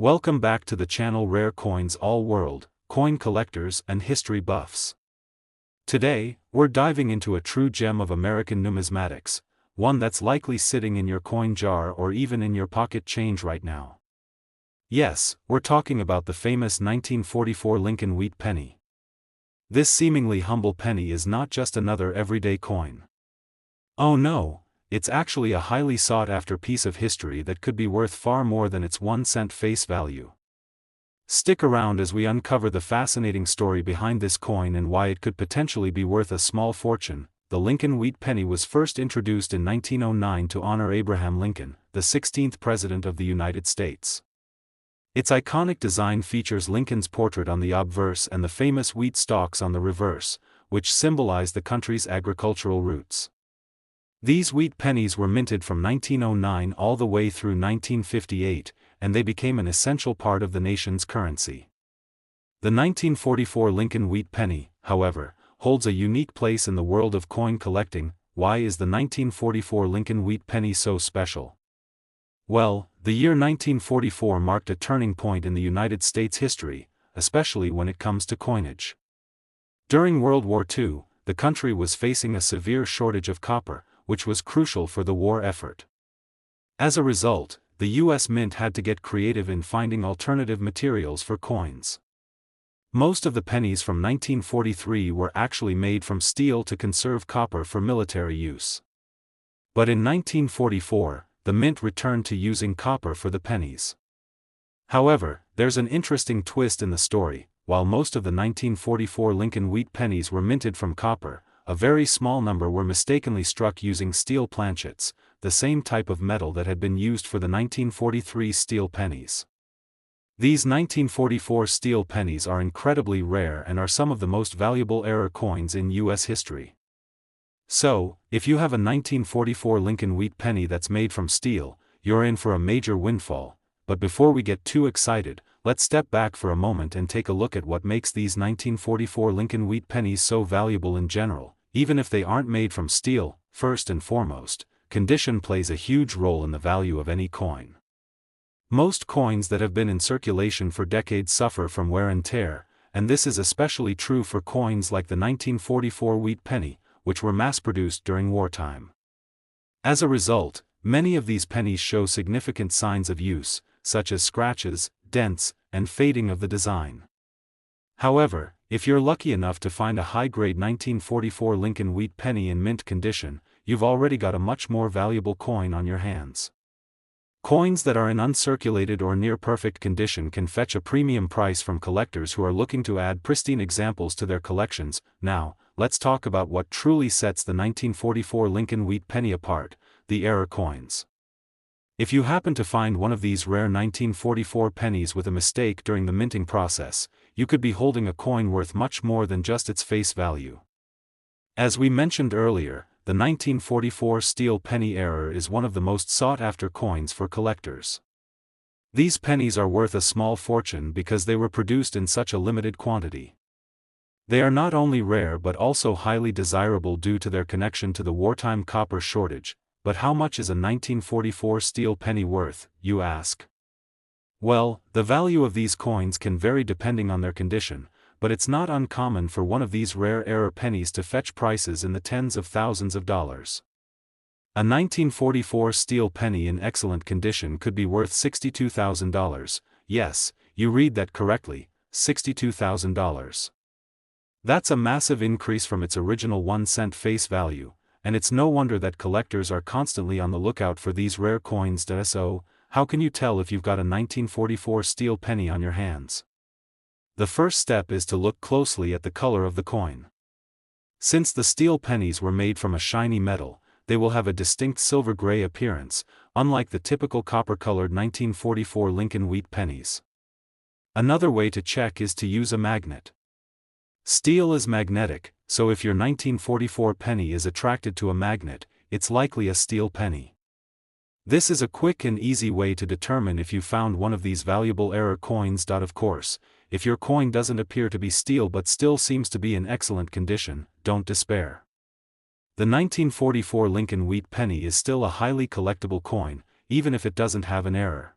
Welcome back to the channel Rare Coins All World, coin collectors and history buffs. Today, we're diving into a true gem of American numismatics, one that's likely sitting in your coin jar or even in your pocket change right now. Yes, we're talking about the famous 1944 Lincoln Wheat penny. This seemingly humble penny is not just another everyday coin. Oh no! It's actually a highly sought-after piece of history that could be worth far more than its 1 cent face value. Stick around as we uncover the fascinating story behind this coin and why it could potentially be worth a small fortune. The Lincoln Wheat penny was first introduced in 1909 to honor Abraham Lincoln, the 16th President of the United States. Its iconic design features Lincoln's portrait on the obverse and the famous wheat stalks on the reverse, which symbolize the country's agricultural roots. These wheat pennies were minted from 1909 all the way through 1958, and they became an essential part of the nation's currency. The 1944 Lincoln Wheat penny, however, holds a unique place in the world of coin collecting. Why is the 1944 Lincoln Wheat penny so special? Well, the year 1944 marked a turning point in the United States history, especially when it comes to coinage. During World War II, the country was facing a severe shortage of copper, which was crucial for the war effort. As a result, the U.S. Mint had to get creative in finding alternative materials for coins. Most of the pennies from 1943 were actually made from steel to conserve copper for military use. But in 1944, the Mint returned to using copper for the pennies. However, there's an interesting twist in the story. While most of the 1944 Lincoln Wheat pennies were minted from copper, a very small number were mistakenly struck using steel planchets, the same type of metal that had been used for the 1943 steel pennies. These 1944 steel pennies are incredibly rare and are some of the most valuable error coins in U.S. history. So, if you have a 1944 Lincoln Wheat penny that's made from steel, you're in for a major windfall. But before we get too excited, let's step back for a moment and take a look at what makes these 1944 Lincoln Wheat pennies so valuable in general. Even if they aren't made from steel, first and foremost, condition plays a huge role in the value of any coin. Most coins that have been in circulation for decades suffer from wear and tear, and this is especially true for coins like the 1944 Wheat penny, which were mass-produced during wartime. As a result, many of these pennies show significant signs of use, such as scratches, dents, and fading of the design. However, if you're lucky enough to find a high-grade 1944 Lincoln Wheat penny in mint condition, you've already got a much more valuable coin on your hands. Coins that are in uncirculated or near-perfect condition can fetch a premium price from collectors who are looking to add pristine examples to their collections. Now, let's talk about what truly sets the 1944 Lincoln Wheat penny apart: the error coins. If you happen to find one of these rare 1944 pennies with a mistake during the minting process, you could be holding a coin worth much more than just its face value. As we mentioned earlier, the 1944 steel penny error is one of the most sought-after coins for collectors. These pennies are worth a small fortune because they were produced in such a limited quantity. They are not only rare but also highly desirable due to their connection to the wartime copper shortage. But how much is a 1944 steel penny worth, you ask? Well, the value of these coins can vary depending on their condition, but it's not uncommon for one of these rare error pennies to fetch prices in the tens of thousands of dollars. A 1944 steel penny in excellent condition could be worth $62,000. Yes, you read that correctly, $62,000. That's a massive increase from its original 1 cent face value. And it's no wonder that collectors are constantly on the lookout for these rare coins. So, how can you tell if you've got a 1944 steel penny on your hands? The first step is to look closely at the color of the coin. Since the steel pennies were made from a shiny metal, they will have a distinct silver-gray appearance, unlike the typical copper-colored 1944 Lincoln Wheat pennies. Another way to check is to use a magnet. Steel is magnetic, so if your 1944 penny is attracted to a magnet, it's likely a steel penny. This is a quick and easy way to determine if you found one of these valuable error coins. Of course, if your coin doesn't appear to be steel but still seems to be in excellent condition, don't despair. The 1944 Lincoln Wheat penny is still a highly collectible coin, even if it doesn't have an error.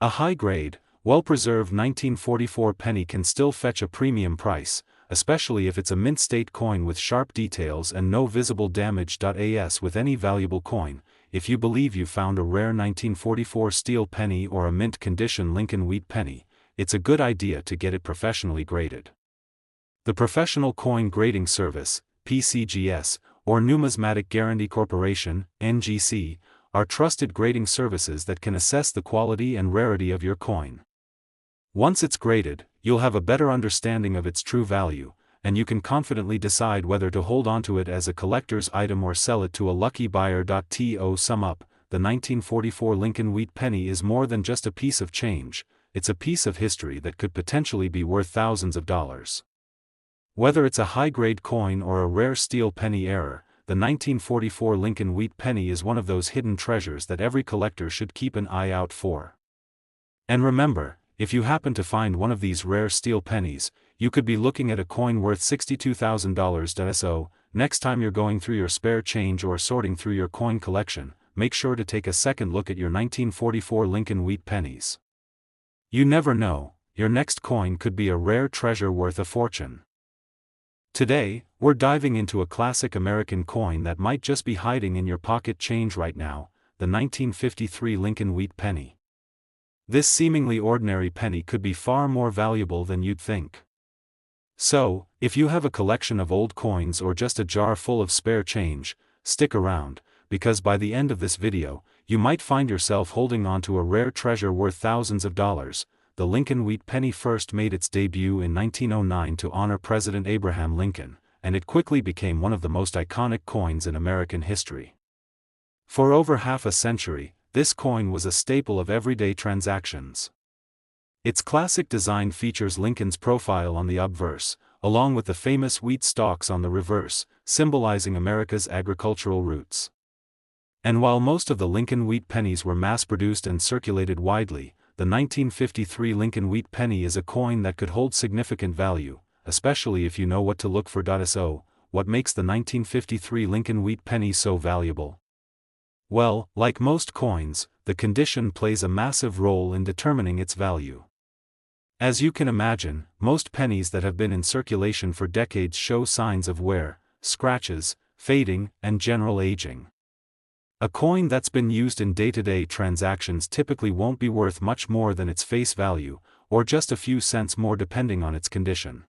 A high-grade, well-preserved 1944 penny can still fetch a premium price, especially if it's a mint-state coin with sharp details and no visible damage. As with any valuable coin, if you believe you found a rare 1944 steel penny or a mint-condition Lincoln wheat penny, it's a good idea to get it professionally graded. The Professional Coin Grading Service, PCGS, or Numismatic Guarantee Corporation, NGC, are trusted grading services that can assess the quality and rarity of your coin. Once it's graded, you'll have a better understanding of its true value, and you can confidently decide whether to hold onto it as a collector's item or sell it to a lucky buyer. To sum up, the 1944 Lincoln wheat penny is more than just a piece of change, it's a piece of history that could potentially be worth thousands of dollars. Whether it's a high-grade coin or a rare steel penny error, the 1944 Lincoln wheat penny is one of those hidden treasures that every collector should keep an eye out for. And remember, if you happen to find one of these rare steel pennies, you could be looking at a coin worth $62,000. So, next time you're going through your spare change or sorting through your coin collection, make sure to take a second look at your 1944 Lincoln wheat pennies. You never know, your next coin could be a rare treasure worth a fortune. Today, we're diving into a classic American coin that might just be hiding in your pocket change right now, the 1953 Lincoln wheat penny. This seemingly ordinary penny could be far more valuable than you'd think. So, if you have a collection of old coins or just a jar full of spare change, stick around, because by the end of this video, you might find yourself holding on to a rare treasure worth thousands of dollars. The Lincoln wheat penny first made its debut in 1909 to honor President Abraham Lincoln, and it quickly became one of the most iconic coins in American history. For over half a century, this coin was a staple of everyday transactions. Its classic design features Lincoln's profile on the obverse, along with the famous wheat stalks on the reverse, symbolizing America's agricultural roots. And while most of the Lincoln wheat pennies were mass-produced and circulated widely, the 1953 Lincoln wheat penny is a coin that could hold significant value, especially if you know what to look for. So, what makes the 1953 Lincoln wheat penny so valuable? Well, like most coins, the condition plays a massive role in determining its value. As you can imagine, most pennies that have been in circulation for decades show signs of wear, scratches, fading, and general aging. A coin that's been used in day-to-day transactions typically won't be worth much more than its face value, or just a few cents more depending on its condition.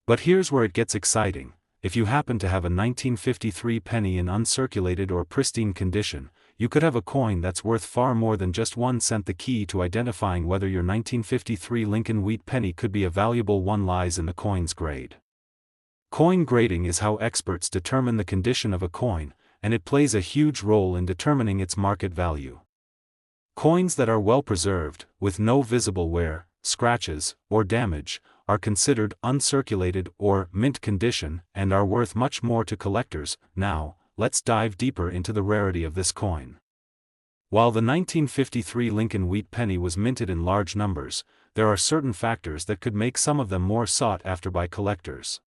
But here's where it gets exciting. If you happen to have a 1953 penny in uncirculated or pristine condition, you could have a coin that's worth far more than just 1 cent. The key to identifying whether your 1953 Lincoln wheat penny could be a valuable one lies in the coin's grade. Coin grading is how experts determine the condition of a coin, and it plays a huge role in determining its market value. Coins that are well preserved, with no visible wear, scratches, or damage, are considered uncirculated or mint condition and are worth much more to collectors. Now, let's dive deeper into the rarity of this coin. While the 1953 Lincoln wheat penny was minted in large numbers, there are certain factors that could make some of them more sought after by collectors.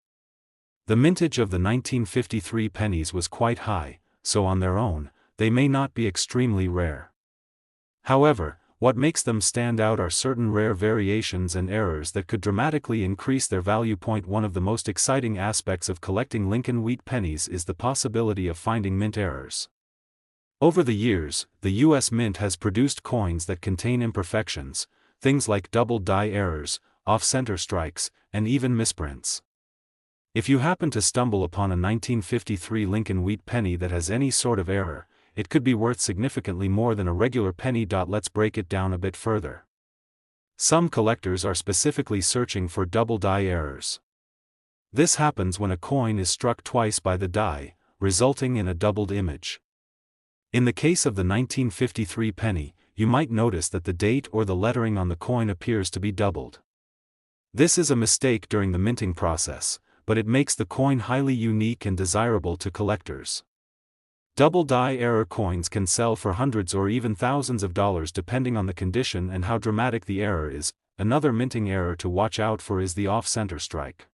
The mintage of the 1953 pennies was quite high, so on their own, they may not be extremely rare. However, what makes them stand out are certain rare variations and errors that could dramatically increase their value. One of the most exciting aspects of collecting Lincoln wheat pennies is the possibility of finding mint errors. Over the years, the U.S. Mint has produced coins that contain imperfections, things like double die errors, off-center strikes, and even misprints. If you happen to stumble upon a 1953 Lincoln wheat penny that has any sort of error, it could be worth significantly more than a regular penny. Let's break it down a bit further. Some collectors are specifically searching for double die errors. This happens when a coin is struck twice by the die, resulting in a doubled image. In the case of the 1953 penny, you might notice that the date or the lettering on the coin appears to be doubled. This is a mistake during the minting process, but it makes the coin highly unique and desirable to collectors. Double die error coins can sell for hundreds or even thousands of dollars depending on the condition and how dramatic the error is. Another minting error to watch out for is the off-center strike.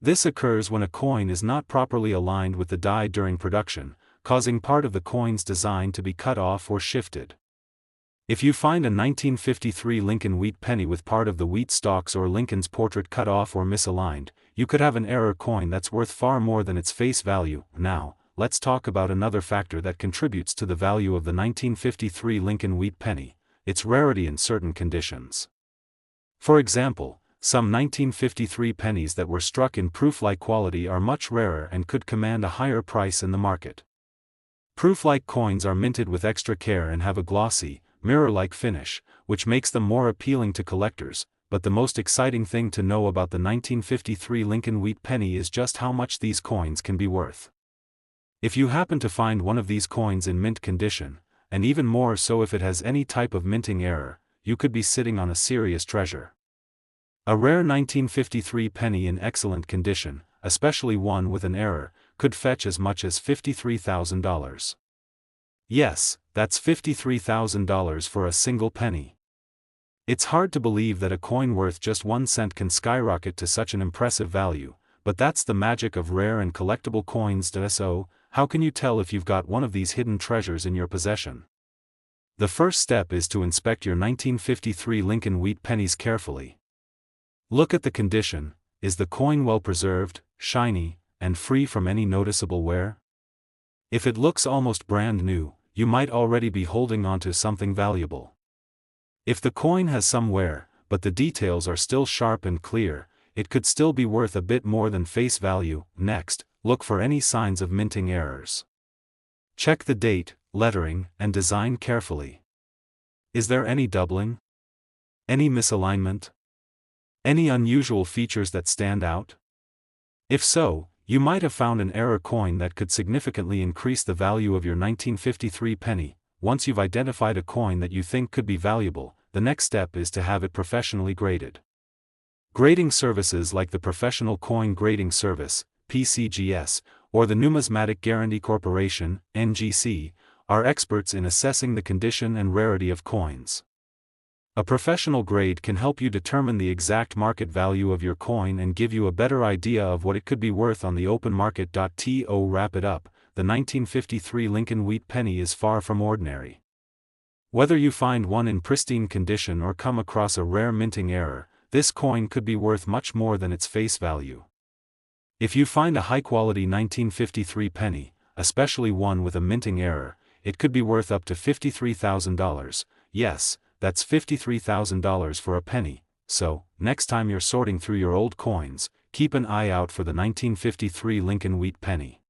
This occurs when a coin is not properly aligned with the die during production, causing part of the coin's design to be cut off or shifted. If you find a 1953 Lincoln wheat penny with part of the wheat stalks or Lincoln's portrait cut off or misaligned, you could have an error coin that's worth far more than its face value. Now, let's talk about another factor that contributes to the value of the 1953 Lincoln wheat penny: its rarity in certain conditions. For example, some 1953 pennies that were struck in proof-like quality are much rarer and could command a higher price in the market. Proof-like coins are minted with extra care and have a glossy, mirror-like finish, which makes them more appealing to collectors. But the most exciting thing to know about the 1953 Lincoln wheat penny is just how much these coins can be worth. If you happen to find one of these coins in mint condition, and even more so if it has any type of minting error, you could be sitting on a serious treasure. A rare 1953 penny in excellent condition, especially one with an error, could fetch as much as $53,000. Yes, that's $53,000 for a single penny. It's hard to believe that a coin worth just 1 cent can skyrocket to such an impressive value, but that's the magic of rare and collectible coins. So, how can you tell if you've got one of these hidden treasures in your possession? The first step is to inspect your 1953 Lincoln wheat pennies carefully. Look at the condition. Is the coin well preserved, shiny, and free from any noticeable wear? If it looks almost brand new, you might already be holding onto something valuable. If the coin has some wear, but the details are still sharp and clear, it could still be worth a bit more than face value. Next, look for any signs of minting errors. Check the date, lettering, and design carefully. Is there any doubling? Any misalignment? Any unusual features that stand out? If so, you might have found an error coin that could significantly increase the value of your 1953 penny. Once you've identified a coin that you think could be valuable, the next step is to have it professionally graded. Grading services like the Professional Coin Grading Service, PCGS, or the Numismatic Guarantee Corporation, NGC, are experts in assessing the condition and rarity of coins. A professional grade can help you determine the exact market value of your coin and give you a better idea of what it could be worth on the open market. To wrap it up, the 1953 Lincoln wheat penny is far from ordinary. Whether you find one in pristine condition or come across a rare minting error, this coin could be worth much more than its face value. If you find a high-quality 1953 penny, especially one with a minting error, it could be worth up to $53,000. Yes, that's $53,000 for a penny. So, next time you're sorting through your old coins, keep an eye out for the 1953 Lincoln wheat penny.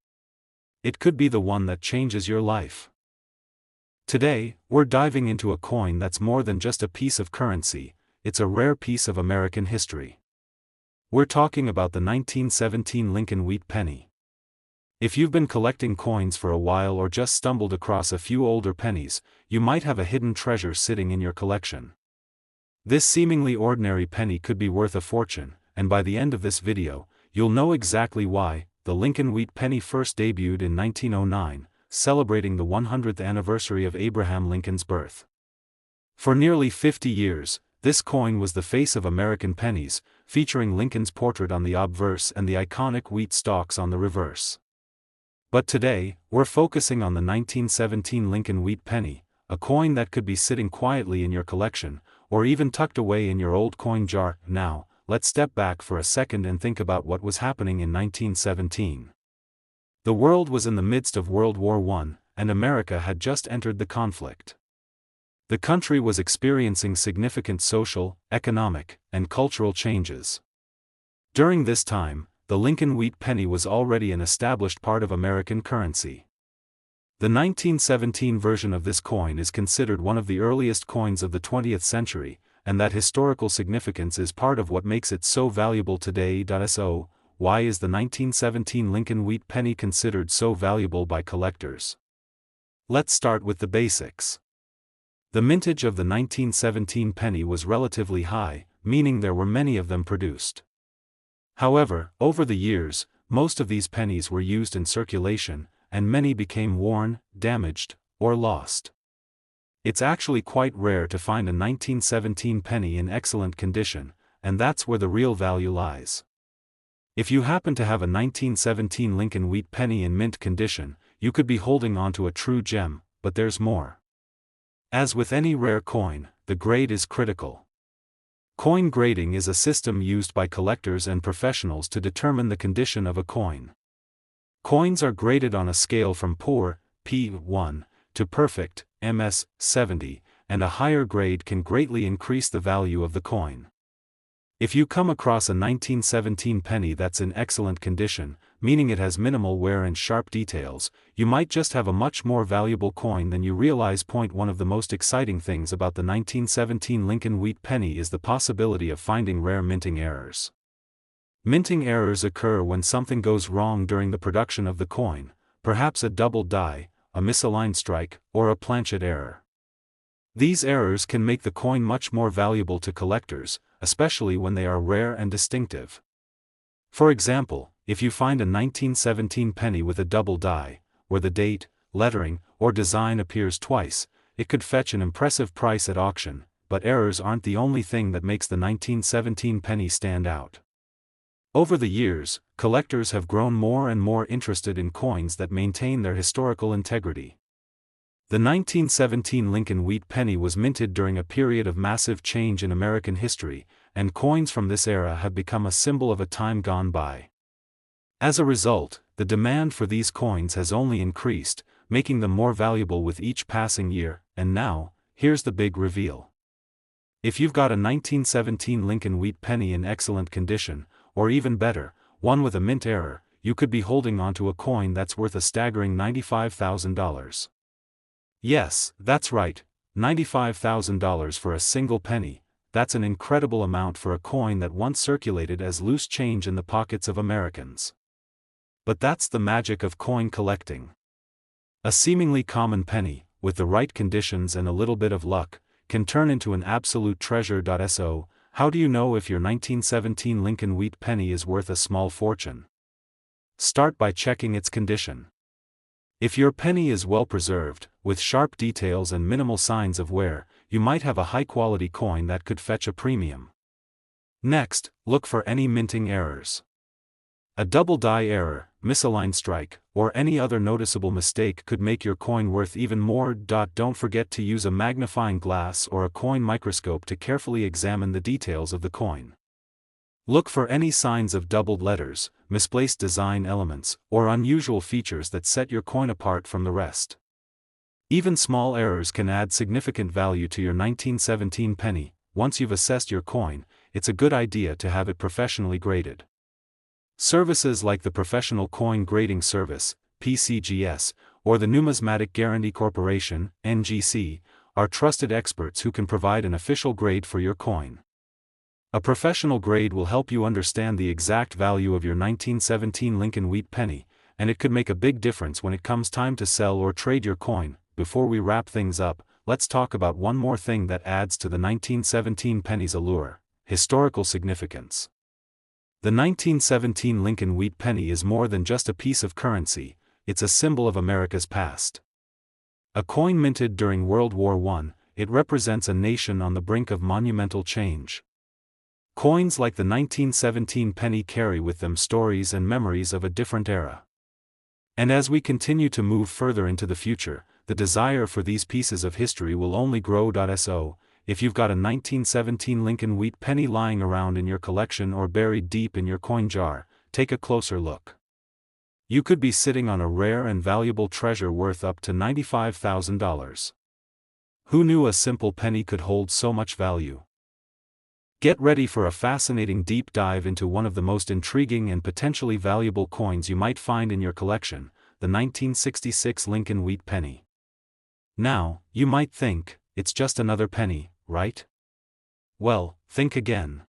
It could be the one that changes your life. Today, we're diving into a coin that's more than just a piece of currency. It's a rare piece of American history. We're talking about the 1917 Lincoln wheat penny. If you've been collecting coins for a while or just stumbled across a few older pennies, you might have a hidden treasure sitting in your collection. This seemingly ordinary penny could be worth a fortune, and by the end of this video, you'll know exactly why. The Lincoln wheat penny first debuted in 1909, celebrating the 100th anniversary of Abraham Lincoln's birth. For nearly 50 years, this coin was the face of American pennies, featuring Lincoln's portrait on the obverse and the iconic wheat stalks on the reverse. But today, we're focusing on the 1917 Lincoln wheat penny, a coin that could be sitting quietly in your collection, or even tucked away in your old coin jar. Now, let's step back for a second and think about what was happening in 1917. The world was in the midst of World War I, and America had just entered the conflict. The country was experiencing significant social, economic, and cultural changes. During this time, the Lincoln wheat penny was already an established part of American currency. The 1917 version of this coin is considered one of the earliest coins of the 20th century, and that historical significance is part of what makes it so valuable today. So, why is the 1917 Lincoln wheat penny considered so valuable by collectors? Let's start with the basics. The mintage of the 1917 penny was relatively high, meaning there were many of them produced. However, over the years, most of these pennies were used in circulation, and many became worn, damaged, or lost. It's actually quite rare to find a 1917 penny in excellent condition, and that's where the real value lies. If you happen to have a 1917 Lincoln wheat penny in mint condition, you could be holding onto a true gem, but there's more. As with any rare coin, the grade is critical. Coin grading is a system used by collectors and professionals to determine the condition of a coin. Coins are graded on a scale from poor, P1, to perfect, MS70, and a higher grade can greatly increase the value of the coin. If you come across a 1917 penny that's in excellent condition, meaning it has minimal wear and sharp details, you might just have a much more valuable coin than you realize. One of the most exciting things about the 1917 Lincoln Wheat penny is the possibility of finding rare minting errors. Minting errors occur when something goes wrong during the production of the coin, perhaps a double die, a misaligned strike, or a planchet error. These errors can make the coin much more valuable to collectors, especially when they are rare and distinctive. For example, if you find a 1917 penny with a double die, where the date, lettering, or design appears twice, it could fetch an impressive price at auction, but errors aren't the only thing that makes the 1917 penny stand out. Over the years, collectors have grown more and more interested in coins that maintain their historical integrity. The 1917 Lincoln Wheat penny was minted during a period of massive change in American history, and coins from this era have become a symbol of a time gone by. As a result, the demand for these coins has only increased, making them more valuable with each passing year. And now, here's the big reveal. If you've got a 1917 Lincoln Wheat penny in excellent condition, or even better, one with a mint error, you could be holding onto a coin that's worth a staggering $95,000. Yes, that's right, $95,000 for a single penny. That's an incredible amount for a coin that once circulated as loose change in the pockets of Americans. But that's the magic of coin collecting. A seemingly common penny, with the right conditions and a little bit of luck, can turn into an absolute treasure. So, how do you know if your 1917 Lincoln Wheat penny is worth a small fortune? Start by checking its condition. If your penny is well preserved, with sharp details and minimal signs of wear, you might have a high-quality coin that could fetch a premium. Next, look for any minting errors. A double die error, misaligned strike, or any other noticeable mistake could make your coin worth even more. Don't forget to use a magnifying glass or a coin microscope to carefully examine the details of the coin. Look for any signs of doubled letters, misplaced design elements, or unusual features that set your coin apart from the rest. Even small errors can add significant value to your 1917 penny. Once you've assessed your coin, it's a good idea to have it professionally graded. Services like the Professional Coin Grading Service, PCGS, or the Numismatic Guarantee Corporation, NGC, are trusted experts who can provide an official grade for your coin. A professional grade will help you understand the exact value of your 1917 Lincoln Wheat penny, and it could make a big difference when it comes time to sell or trade your coin. Before we wrap things up, let's talk about one more thing that adds to the 1917 penny's allure: historical significance. The 1917 Lincoln Wheat penny is more than just a piece of currency, it's a symbol of America's past. A coin minted during World War I, it represents a nation on the brink of monumental change. Coins like the 1917 penny carry with them stories and memories of a different era. And as we continue to move further into the future, the desire for these pieces of history will only grow. So, if you've got a 1917 Lincoln Wheat penny lying around in your collection or buried deep in your coin jar, take a closer look. You could be sitting on a rare and valuable treasure worth up to $95,000. Who knew a simple penny could hold so much value? Get ready for a fascinating deep dive into one of the most intriguing and potentially valuable coins you might find in your collection, the 1966 Lincoln Wheat penny. Now, you might think, it's just another penny, right? Well, think again.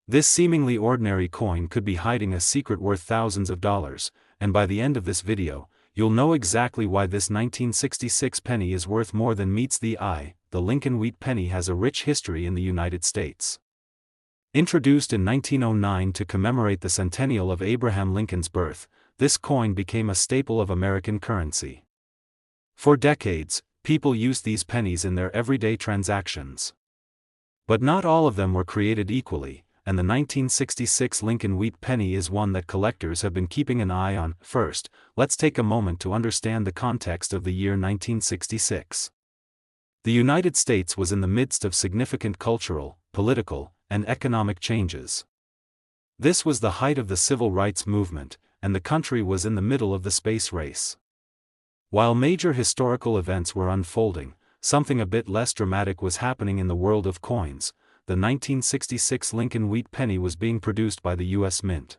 This seemingly ordinary coin could be hiding a secret worth thousands of dollars, and by the end of this video, you'll know exactly why this 1966 penny is worth more than meets the eye. The Lincoln Wheat penny has a rich history in the United States. Introduced in 1909 to commemorate the centennial of Abraham Lincoln's birth, this coin became a staple of American currency. For decades, people used these pennies in their everyday transactions. But not all of them were created equally, and the 1966 Lincoln Wheat penny is one that collectors have been keeping an eye on. First, let's take a moment to understand the context of the year 1966. The United States was in the midst of significant cultural, political, and economic changes. This was the height of the civil rights movement, and the country was in the middle of the space race. While major historical events were unfolding, something a bit less dramatic was happening in the world of coins. The 1966 Lincoln wheat penny was being produced by the U.S. Mint.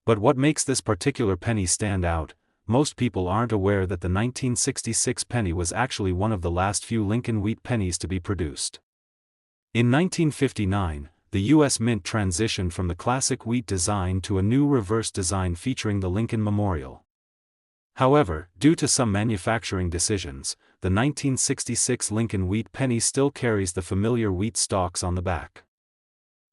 But what makes this particular penny stand out? Most people aren't aware that the 1966 penny was actually one of the last few Lincoln wheat pennies to be produced. In 1959, the U.S. Mint transitioned from the classic wheat design to a new reverse design featuring the Lincoln Memorial. However, due to some manufacturing decisions, the 1966 Lincoln wheat penny still carries the familiar wheat stalks on the back.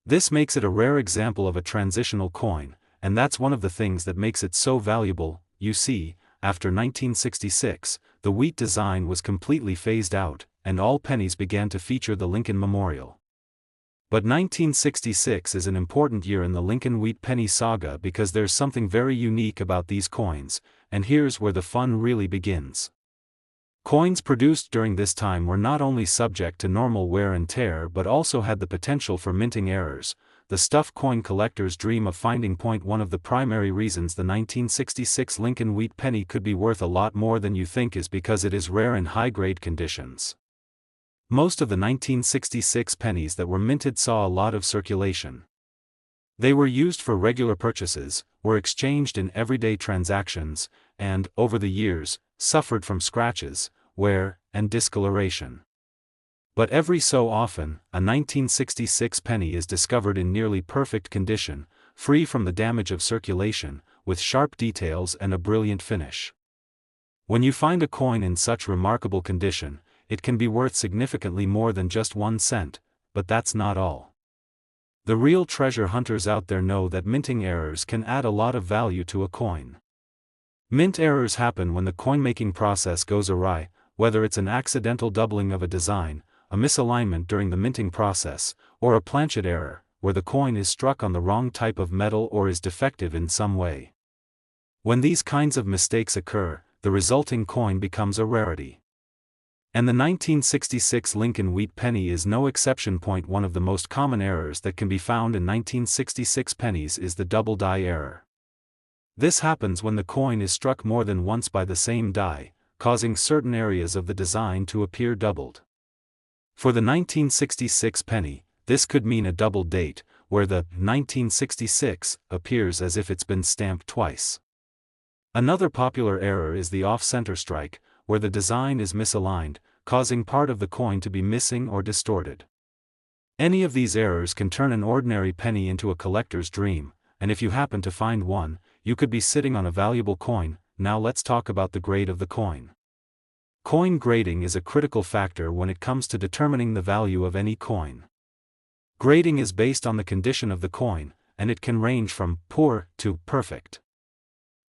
This makes it a rare example of a transitional coin, and that's one of the things that makes it so valuable. You see, after 1966, the wheat design was completely phased out, and all pennies began to feature the Lincoln Memorial. But 1966 is an important year in the Lincoln wheat penny saga because there's something very unique about these coins, and here's where the fun really begins. Coins produced during this time were not only subject to normal wear and tear but also had the potential for minting errors, the stuff coin collectors dream of finding. One of the primary reasons the 1966 Lincoln wheat penny could be worth a lot more than you think is because it is rare in high-grade conditions. Most of the 1966 pennies that were minted saw a lot of circulation. They were used for regular purchases, were exchanged in everyday transactions, and, over the years, suffered from scratches, wear, and discoloration. But every so often, a 1966 penny is discovered in nearly perfect condition, free from the damage of circulation, with sharp details and a brilliant finish. When you find a coin in such remarkable condition, it can be worth significantly more than just 1 cent, but that's not all. The real treasure hunters out there know that minting errors can add a lot of value to a coin. Mint errors happen when the coin-making process goes awry, whether it's an accidental doubling of a design, a misalignment during the minting process, or a planchet error, where the coin is struck on the wrong type of metal or is defective in some way. When these kinds of mistakes occur, the resulting coin becomes a rarity. And the 1966 Lincoln wheat penny is no exception. One of the most common errors that can be found in 1966 pennies is the double die error. This happens when the coin is struck more than once by the same die, causing certain areas of the design to appear doubled. For the 1966 penny, this could mean a double date, where the 1966 appears as if it's been stamped twice. Another popular error is the off-center strike, where the design is misaligned, causing part of the coin to be missing or distorted. Any of these errors can turn an ordinary penny into a collector's dream, and if you happen to find one, you could be sitting on a valuable coin. Now let's talk about the grade of the coin. Coin grading is a critical factor when it comes to determining the value of any coin. Grading is based on the condition of the coin, and it can range from poor to perfect.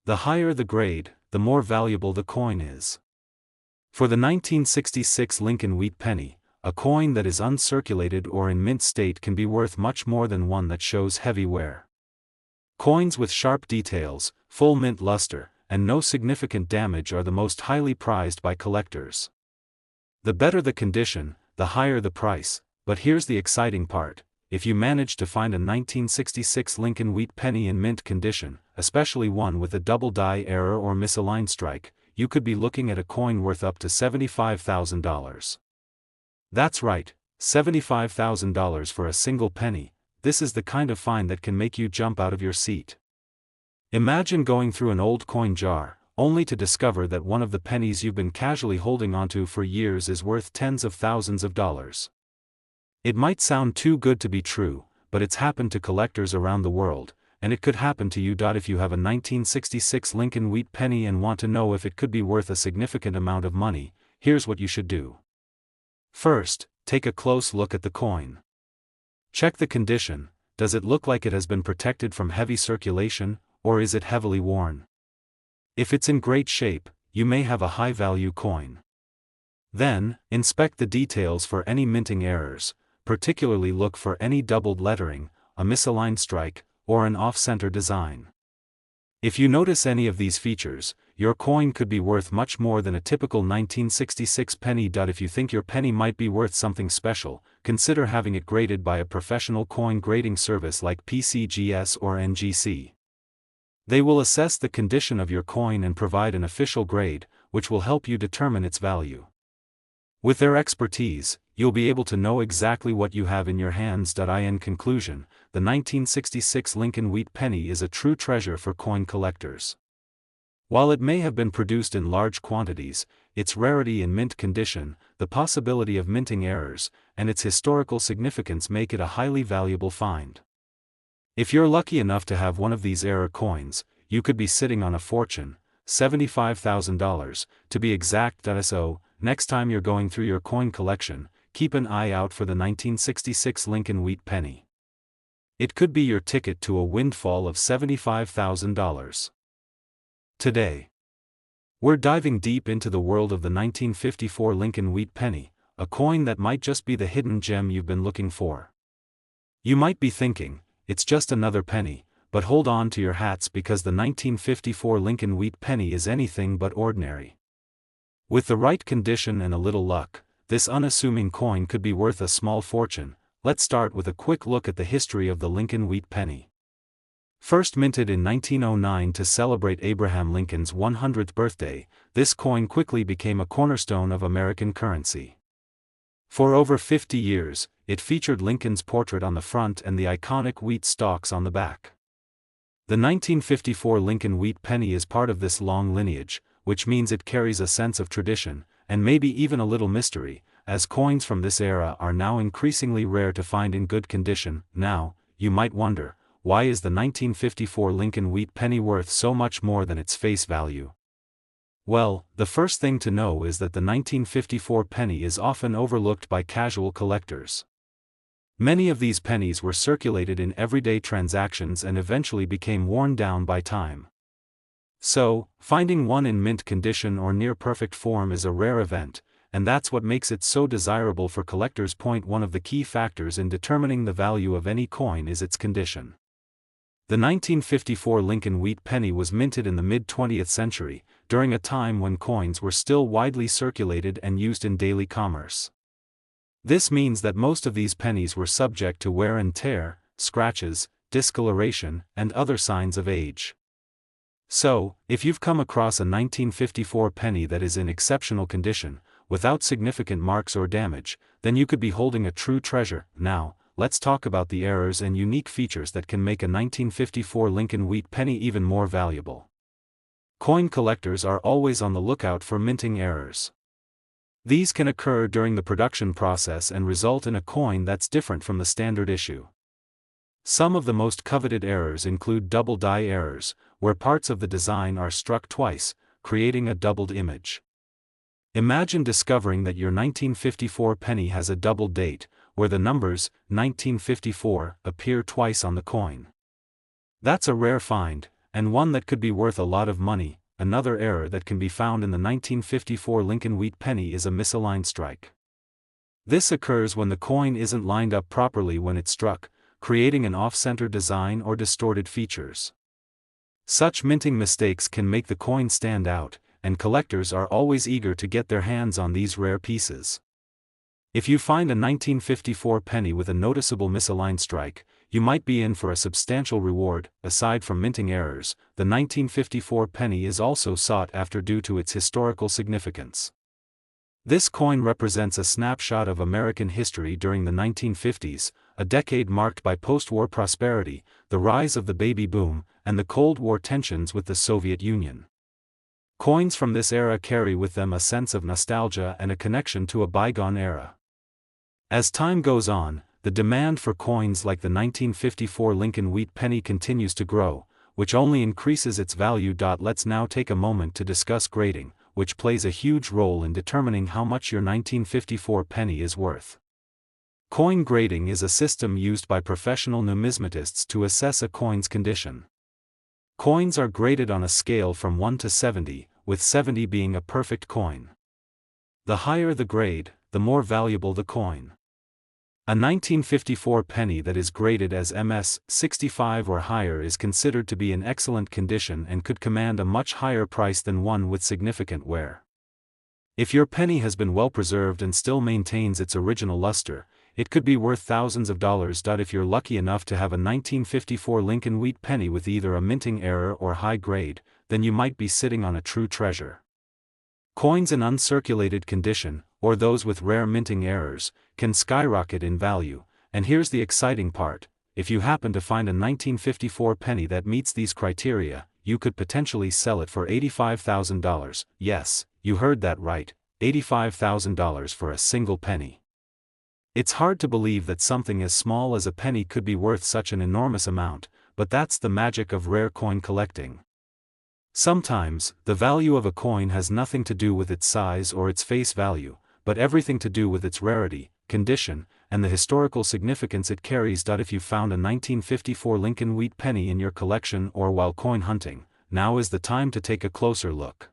The higher the grade, the more valuable the coin is. For the 1966 Lincoln wheat penny, a coin that is uncirculated or in mint state can be worth much more than one that shows heavy wear. Coins with sharp details, full mint luster, and no significant damage are the most highly prized by collectors. The better the condition, the higher the price, but here's the exciting part: if you manage to find a 1966 Lincoln wheat penny in mint condition, especially one with a double die error or misaligned strike, you could be looking at a coin worth up to $75,000. That's right, $75,000 for a single penny. This is the kind of find that can make you jump out of your seat. Imagine going through an old coin jar, only to discover that one of the pennies you've been casually holding onto for years is worth tens of thousands of dollars. It might sound too good to be true, but it's happened to collectors around the world, and it could happen to you. If you have a 1966 Lincoln wheat penny and want to know if it could be worth a significant amount of money, here's what you should do. First, take a close look at the coin. Check the condition. Does it look like it has been protected from heavy circulation, or is it heavily worn? If it's in great shape, you may have a high-value coin. Then, inspect the details for any minting errors, particularly look for any doubled lettering, a misaligned strike, or an off-center design. If you notice any of these features, your coin could be worth much more than a typical 1966 penny. If you think your penny might be worth something special, consider having it graded by a professional coin grading service like PCGS or NGC. They will assess the condition of your coin and provide an official grade, which will help you determine its value. With their expertise, you'll be able to know exactly what you have in your hands. In conclusion, the 1966 Lincoln Wheat penny is a true treasure for coin collectors. While it may have been produced in large quantities, its rarity in mint condition, the possibility of minting errors, and its historical significance make it a highly valuable find. If you're lucky enough to have one of these error coins, you could be sitting on a fortune, $75,000, to be exact. So, next time you're going through your coin collection, keep an eye out for the 1966 Lincoln Wheat penny. It could be your ticket to a windfall of $75,000. Today, we're diving deep into the world of the 1954 Lincoln Wheat penny, a coin that might just be the hidden gem you've been looking for. You might be thinking, it's just another penny, but hold on to your hats because the 1954 Lincoln Wheat penny is anything but ordinary. With the right condition and a little luck, this unassuming coin could be worth a small fortune. Let's start with a quick look at the history of the Lincoln Wheat penny. First minted in 1909 to celebrate Abraham Lincoln's 100th birthday, this coin quickly became a cornerstone of American currency. For over 50 years, it featured Lincoln's portrait on the front and the iconic wheat stalks on the back. The 1954 Lincoln Wheat penny is part of this long lineage, which means it carries a sense of tradition, and maybe even a little mystery, as coins from this era are now increasingly rare to find in good condition. Now, you might wonder, why is the 1954 Lincoln Wheat penny worth so much more than its face value? Well, the first thing to know is that the 1954 penny is often overlooked by casual collectors. Many of these pennies were circulated in everyday transactions and eventually became worn down by time. So, finding one in mint condition or near perfect form is a rare event, and that's what makes it so desirable for collectors. One of the key factors in determining the value of any coin is its condition. The 1954 Lincoln Wheat penny was minted in the mid-20th century, during a time when coins were still widely circulated and used in daily commerce. This means that most of these pennies were subject to wear and tear, scratches, discoloration, and other signs of age. So, if you've come across a 1954 penny that is in exceptional condition, without significant marks or damage, then you could be holding a true treasure. Now, let's talk about the errors and unique features that can make a 1954 Lincoln Wheat penny even more valuable. Coin collectors are always on the lookout for minting errors. These can occur during the production process and result in a coin that's different from the standard issue. Some of the most coveted errors include double die errors, where parts of the design are struck twice, creating a doubled image. Imagine discovering that your 1954 penny has a double date, where the numbers 1954 appear twice on the coin. That's a rare find, and one that could be worth a lot of money. Another error that can be found in the 1954 Lincoln Wheat penny is a misaligned strike. This occurs when the coin isn't lined up properly when it's struck, creating an off-center design or distorted features. Such minting mistakes can make the coin stand out, and collectors are always eager to get their hands on these rare pieces. If you find a 1954 penny with a noticeable misaligned strike, you might be in for a substantial reward. Aside from minting errors, the 1954 penny is also sought after due to its historical significance. This coin represents a snapshot of American history during the 1950s, a decade marked by post-war prosperity, the rise of the baby boom, and the Cold War tensions with the Soviet Union. Coins from this era carry with them a sense of nostalgia and a connection to a bygone era. As time goes on, the demand for coins like the 1954 Lincoln Wheat penny continues to grow, which only increases its value. Let's now take a moment to discuss grading, which plays a huge role in determining how much your 1954 penny is worth. Coin grading is a system used by professional numismatists to assess a coin's condition. Coins are graded on a scale from 1 to 70, with 70 being a perfect coin. The higher the grade, the more valuable the coin. A 1954 penny that is graded as MS 65 or higher is considered to be in excellent condition and could command a much higher price than one with significant wear. If your penny has been well preserved and still maintains its original luster, it could be worth thousands of dollars. If you're lucky enough to have a 1954 Lincoln wheat penny with either a minting error or high grade, then you might be sitting on a true treasure. Coins in uncirculated condition, or those with rare minting errors, can skyrocket in value, and here's the exciting part: if you happen to find a 1954 penny that meets these criteria, you could potentially sell it for $85,000. Yes, you heard that right, $85,000 for a single penny. It's hard to believe that something as small as a penny could be worth such an enormous amount, but that's the magic of rare coin collecting. Sometimes, the value of a coin has nothing to do with its size or its face value, but everything to do with its rarity, condition, and the historical significance it carries. If you found a 1954 Lincoln wheat penny in your collection or while coin hunting, now is the time to take a closer look.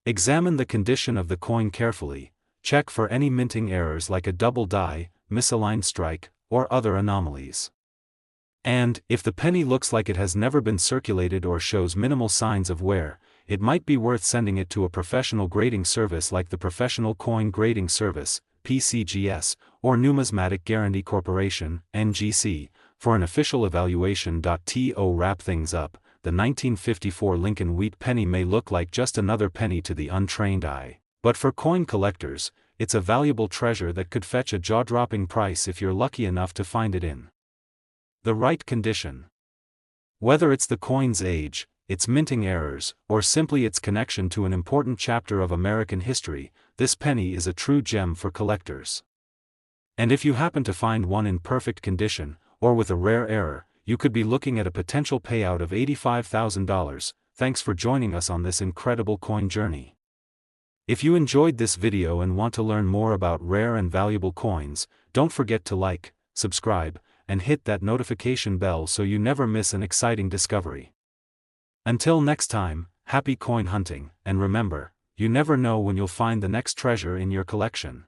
Examine the condition of the coin carefully, check for any minting errors like a double die, misaligned strike, or other anomalies. And, if the penny looks like it has never been circulated or shows minimal signs of wear, it might be worth sending it to a professional grading service like the Professional Coin Grading Service, PCGS, or Numismatic Guarantee Corporation, NGC, for an official evaluation. To wrap things up, the 1954 Lincoln wheat penny may look like just another penny to the untrained eye, but for coin collectors, it's a valuable treasure that could fetch a jaw-dropping price if you're lucky enough to find it in the right condition. Whether it's the coin's age, its minting errors, or simply its connection to an important chapter of American history, this penny is a true gem for collectors. And if you happen to find one in perfect condition, or with a rare error, you could be looking at a potential payout of $85,000. Thanks for joining us on this incredible coin journey. If you enjoyed this video and want to learn more about rare and valuable coins, don't forget to like, subscribe, and hit that notification bell so you never miss an exciting discovery. Until next time, happy coin hunting, and remember, you never know when you'll find the next treasure in your collection.